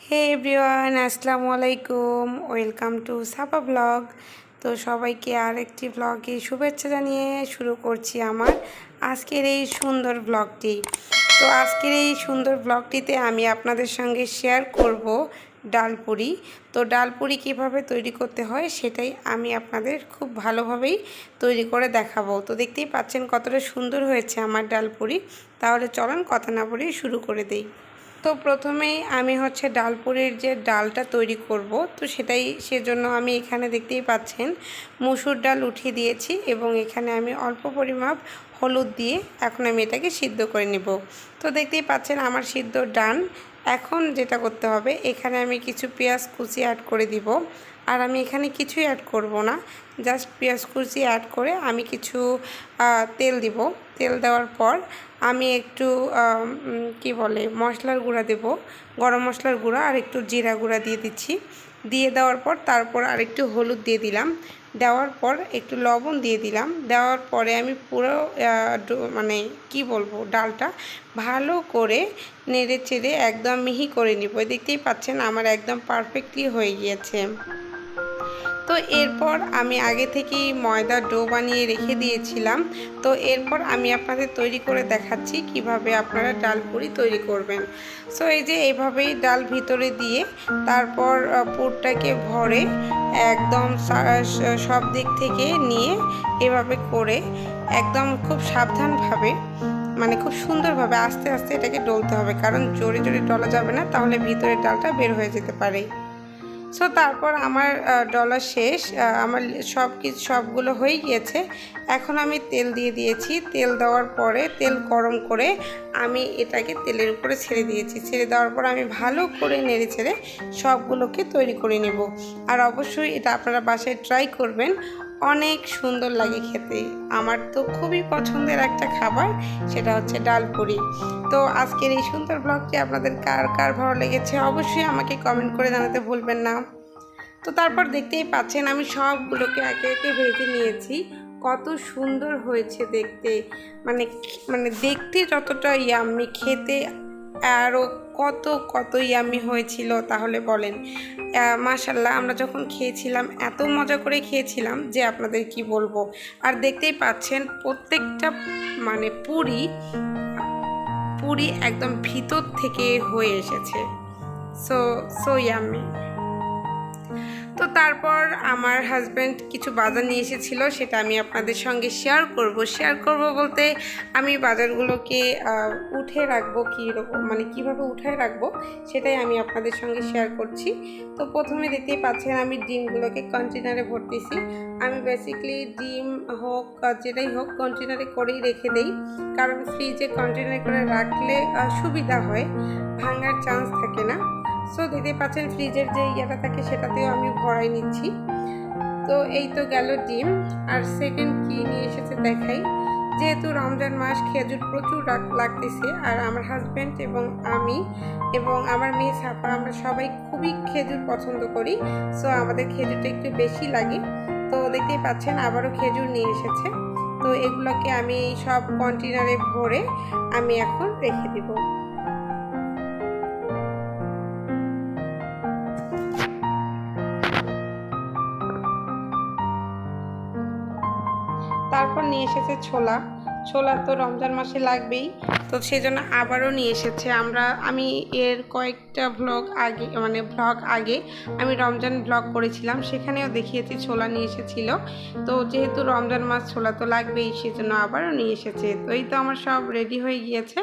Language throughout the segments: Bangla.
হে এভরিওয়ান, আসসালামু আলাইকুম। Welcome to Sapa blog. তো সবাইকে আরেকটি ব্লগে শুভেচ্ছা জানিয়ে শুরু করছি আমার আজকের এই সুন্দর ব্লগটি। তো আজকের এই সুন্দর ব্লগটিতে আমি আপনাদের সঙ্গে শেয়ার করব ডালপুরি। তো ডালপুরি কীভাবে তৈরি করতে হয় সেটাই আমি আপনাদের খুব ভালোভাবেই তৈরি করে দেখাবো। তো দেখতেই পাচ্ছেন কতটা সুন্দর হয়েছে আমার ডালপুরি। তাহলে চলুন কথা না বলেই শুরু করে দেই। তো প্রথমেই আমি ডালপুরির যে ডালটা তৈরি করব, তো সেজন্য আমি এখানে দেখতেই পাচ্ছেন মসুর ডাল উঠিয়ে দিয়েছি এবং এখানে আমি অল্প পরিমাপ হলুদ দিয়ে এখন আমি এটাকে সিদ্ধ করে নেব। তো দেখতেই পাচ্ছেন আমার সিদ্ধ ডান। এখন যেটা করতে হবে, এখানে আমি কিছু পেঁয়াজ কুচি অ্যাড করে দিব। আর আমি এখানে কিছুই অ্যাড করব না, জাস্ট পেঁয়াজ কুচি অ্যাড করে আমি কিছু তেল দিব। তেল দেওয়ার পর আমি একটু কি বলে মশলার গুঁড়া দেব, গরম মশলার গুঁড়া আর একটু জিরা গুঁড়া দিয়ে দিচ্ছি। দিয়ে দেওয়ার পর তারপর আরেকটু হলুদ দিয়ে দিলাম। দেওয়ার পর একটু লবণ দিয়ে দিলাম। দেওয়ার পরে আমি পুরো মানে কি বলবো ডালটা ভালো করে নেড়ে চেড়ে একদম মিহি করে নিব। দেখতেই পাচ্ছেন আমার একদম পারফেক্টলি হয়ে গিয়েছে। তো এরপর আমি আগে থেকেই ময়দার ডো বানিয়ে রেখে দিয়েছিলাম। তো এরপর আমি আপনাদের তৈরি করে দেখাচ্ছি কিভাবে আপনারা ডালপুরি তৈরি করবেন। সো এই যে এইভাবেই ডাল ভিতরে দিয়ে তারপর পুরটাকে ভরে একদম সব দিক থেকে নিয়ে এভাবে করে একদম খুব সাবধানভাবে, মানে খুব সুন্দরভাবে আস্তে আস্তে এটাকে ডলতে হবে, কারণ জোরে জোরে ডলা যাবে না, তাহলে ভিতরে ডালটা বের হয়ে যেতে পারে। সো তারপর আমার ডলা শেষ, আমার সবগুলো হয়ে গিয়েছে। এখন আমি তেল দিয়ে দিয়েছি। তেল দেওয়ার পরে তেল গরম করে আমি এটাকে তেলের উপরে ছেড়ে দিয়েছি। ছেড়ে দেওয়ার পর আমি ভালো করে নেড়ে ছেড়ে সবগুলোকে তৈরি করে নেব। আর অবশ্যই এটা আপনারা বাসায় ট্রাই করবেন, অনেক সুন্দর লাগে খেতে। আমার তো খুবই পছন্দের একটা খাবার, সেটা হচ্ছে ডালপুরি। তো আজকের এই সুন্দর ব্লগটি আপনাদের কার কার ভালো লেগেছে অবশ্যই আমাকে কমেন্ট করে জানাতে ভুলবেন না। তো তারপর দেখতেই পাচ্ছেন আমি সবগুলোকে একে একে ভেজে নিয়েছি। কত সুন্দর হয়েছে দেখতে, মানে মানে দেখতে যতটা ইয়াম্মি, খেতে আরও কত কত ইয়াম্মি হয়েছিল তাহলে বলেন। মাশাল্লাহ, আমরা যখন খেয়েছিলাম এত মজা করে খেয়েছিলাম যে আপনাদের কি বলবো। আর দেখতেই পাচ্ছেন প্রত্যেকটা মানে পুরি একদম ভিতর থেকে হয়ে এসেছে। So so yummy. তো তারপর আমার হাজব্যান্ড কিছু বাজার নিয়ে এসেছিল, সেটা আমি আপনাদের সঙ্গে শেয়ার করব বলতে আমি বাজারগুলোকে উঠে রাখবো কীরকম, মানে কিভাবে উঠায় রাখবো সেটাই আমি আপনাদের সঙ্গে শেয়ার করছি। তো প্রথমে দেখতেই পাচ্ছেন আমি ডিমগুলোকে কন্টেনারে ভরতেছি। আমি বেসিক্যালি ডিম হোক যেটাই হোক কন্টেনারে করেই রেখে দেই, কারণ ফ্রিজে কন্টেনারে করে রাখলে সুবিধা হয়, ভাঙার চান্স থাকে না। সো দেখতে পাচ্ছেন ফ্রিজের যে ইয়েটা থাকে সেটাতেও আমি ভরাই নিচ্ছি। তো এই তো গেল ডিম। আর সেকেন্ড কি নিয়ে এসেছে দেখাই। যেহেতু রমজান মাস, খেজুর প্রচুর লাগতেছে, আর আমার হাজব্যান্ড এবং আমি এবং আমার মেয়ে সাপা আমরা সবাই খুবই খেজুর পছন্দ করি। সো আমাদের খেজুরটা একটু বেশি লাগে। তো দেখতেই পাচ্ছেন আবারও খেজুর নিয়ে এসেছে। তো এগুলোকে আমি সব কন্টেনারে ভরে আমি এখন রেখে দিব। তারপর নিয়ে এসেছে ছোলা তো রমজান মাসে লাগবেই, তো সেজন্য আবারও নিয়ে এসেছে। আমি এর কয়েকটা ব্লগ আগে আমি রমজান ব্লগ করেছিলাম, সেখানেও দেখিয়েছি ছোলা নিয়ে এসেছিল। তো যেহেতু রমজান মাস ছোলা তো লাগবেই, সেজন্য আবারও নিয়ে এসেছে। তো এই তো আমার সব রেডি হয়ে গিয়েছে।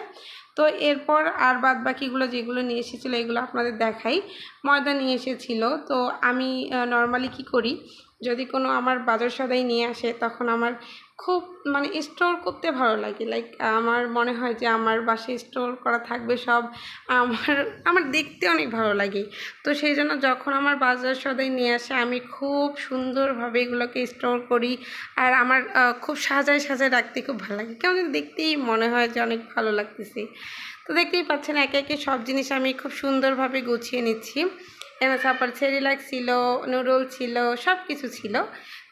তো এরপর আর বাদ বাকিগুলো যেগুলো নিয়ে এসেছিলো এগুলো আপনাদের দেখাই। ময়দা নিয়ে এসেছিলো। তো আমি নর্মালি কি করি, যদি কোনো আমার বাজার সদাই নিয়ে আসে তখন আমার খুব মানে স্টোর করতে ভালো লাগে। লাইক আমার মনে হয় যে আমার বাসায় স্টোর করা থাকবে সব, আমার দেখতে অনেক ভালো লাগে। তো সেই জন্য যখন আমার বাজার সদাই নিয়ে আসে আমি খুব সুন্দরভাবে এগুলোকে স্টোর করি। আর আমার খুব সাজায় রাখতে খুব ভালো লাগে, কেমন দেখতেই মনে হয় যে অনেক ভালো লাগতেছে। তো দেখতেই পাচ্ছেন একে একে সব জিনিস আমি খুব সুন্দরভাবে গুছিয়ে নিচ্ছি। তারপর সেরিলাক ছিল, নুডল ছিল, সব কিছু ছিল।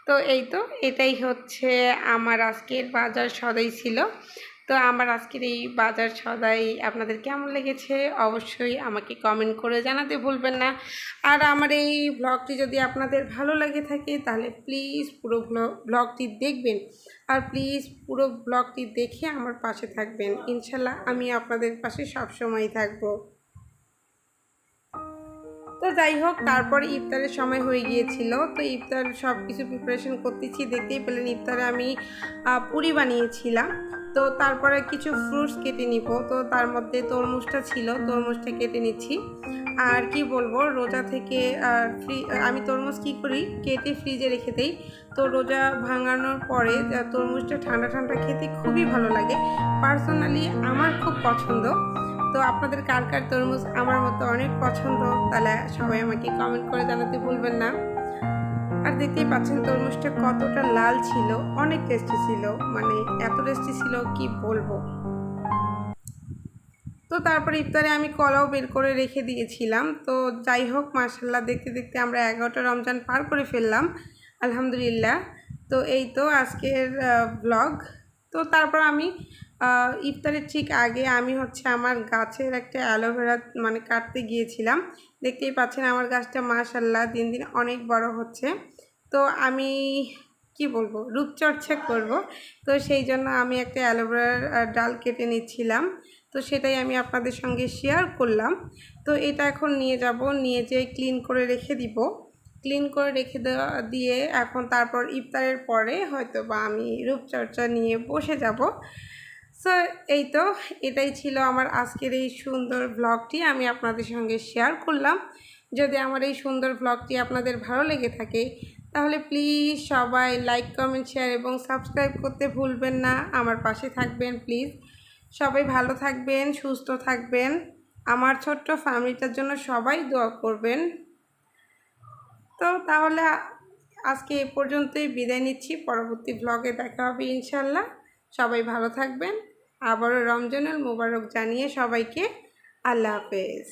তো এই তো এটাই হচ্ছে আমার আজকের বাজার সদাই ছিল। তো আমার আজকের এই বাজার সদাই আপনাদের কেমন লেগেছে অবশ্যই আমাকে কমেন্ট করে জানাতে ভুলবেন না। আর আমার এই ব্লগটি যদি আপনাদের ভালো লাগে থাকে তাহলে প্লিজ পুরো ব্লগটি দেখবেন, আর প্লিজ পুরো ব্লগটি দেখে আমার পাশে থাকবেন। ইনশাল্লাহ আমি আপনাদের পাশে সবসময় থাকবো। তো যাই হোক, তারপরে ইফতারের সময় হয়ে গিয়েছিল। তো ইফতার সব কিছু প্রিপারেশন করতেছি, দেখতেই পেলেন ইফতারে আমি পুরি বানিয়েছিলাম। তো তারপরে কিছু ফ্রুটস কেটে নিব, তো তার মধ্যে তরমুজটা ছিল, তরমুজটা কেটে নিচ্ছি। আর কি বলবো, রোজা থেকে আমি তরমুজ কী করি, কেটে ফ্রিজে রেখে দিই। তো রোজা ভাঙানোর পরে তরমুজটা ঠান্ডা ঠান্ডা খেতে খুবই ভালো লাগে, পার্সোনালি আমার খুব পছন্দ। তো আপনাদের কার কার তরমুজ আমার মতো অনেক পছন্দ, তাহলে সবাই আমাকে কমেন্ট করে জানাতে ভুলবেন না। আর দেখতেই পাচ্ছেন তরমুজটা কতটা লাল ছিল, অনেক টেস্টি ছিল, মানে এত টেস্টি ছিল কি বলবো। তো তারপরে ইফতারে আমি কলাও বের করে রেখে দিয়েছিলাম। তো যাই হোক, মাশাআল্লাহ দেখতে দেখতে আমরা 11টা রমজান পার করে ফেললাম, আলহামদুলিল্লাহ। তো এই তো আজকের ব্লগ। তো তারপর আমি ইফতারের ঠিক আগে আমি আমার গাছের একটা অ্যালোভেরা মানে কাটতে গিয়েছিলাম। দেখতেই পাচ্ছেন আমার গাছটা মাশাআল্লাহ দিন দিন অনেক বড় হচ্ছে। তো আমি কি বলবো, রূপচর্চা করব, তো সেই জন্য আমি একটা অ্যালোভেরার ডাল কেটে নিচ্ছিলাম। তো সেটাই আমি আপনাদের সঙ্গে শেয়ার করলাম। তো এটা এখন নিয়ে যাব, নিয়ে যেয়ে ক্লিন করে রেখে দিব। ক্লিন করে রেখে দিয়ে এখন তারপর ইফতারের পরে হয়তো বা আমি রূপচর্চা নিয়ে বসে যাব। সো এই তো, এটাই ছিল আমার আজকের এই সুন্দর ব্লগটি, আমি আপনাদের সঙ্গে শেয়ার করলাম। যদি আমার এই সুন্দর ব্লগটি আপনাদের ভালো লেগে থাকে তাহলে প্লিজ সবাই লাইক কমেন্ট শেয়ার এবং সাবস্ক্রাইব করতে ভুলবেন না, আমার পাশে থাকবেন প্লিজ। সবাই ভালো থাকবেন, সুস্থ থাকবেন, আমার ছোট্ট ফ্যামিলিটার জন্য সবাই দোয়া করবেন। তো তাহলে আজকে এ পর্যন্তই বিদায় নিচ্ছি, পরবর্তী ব্লগে দেখা হবে ইনশাল্লাহ। সবাই ভালো থাকবেন, আবারও রমজানুল মুবারক জানিয়ে সবাইকে আল্লাহ হাফেজ।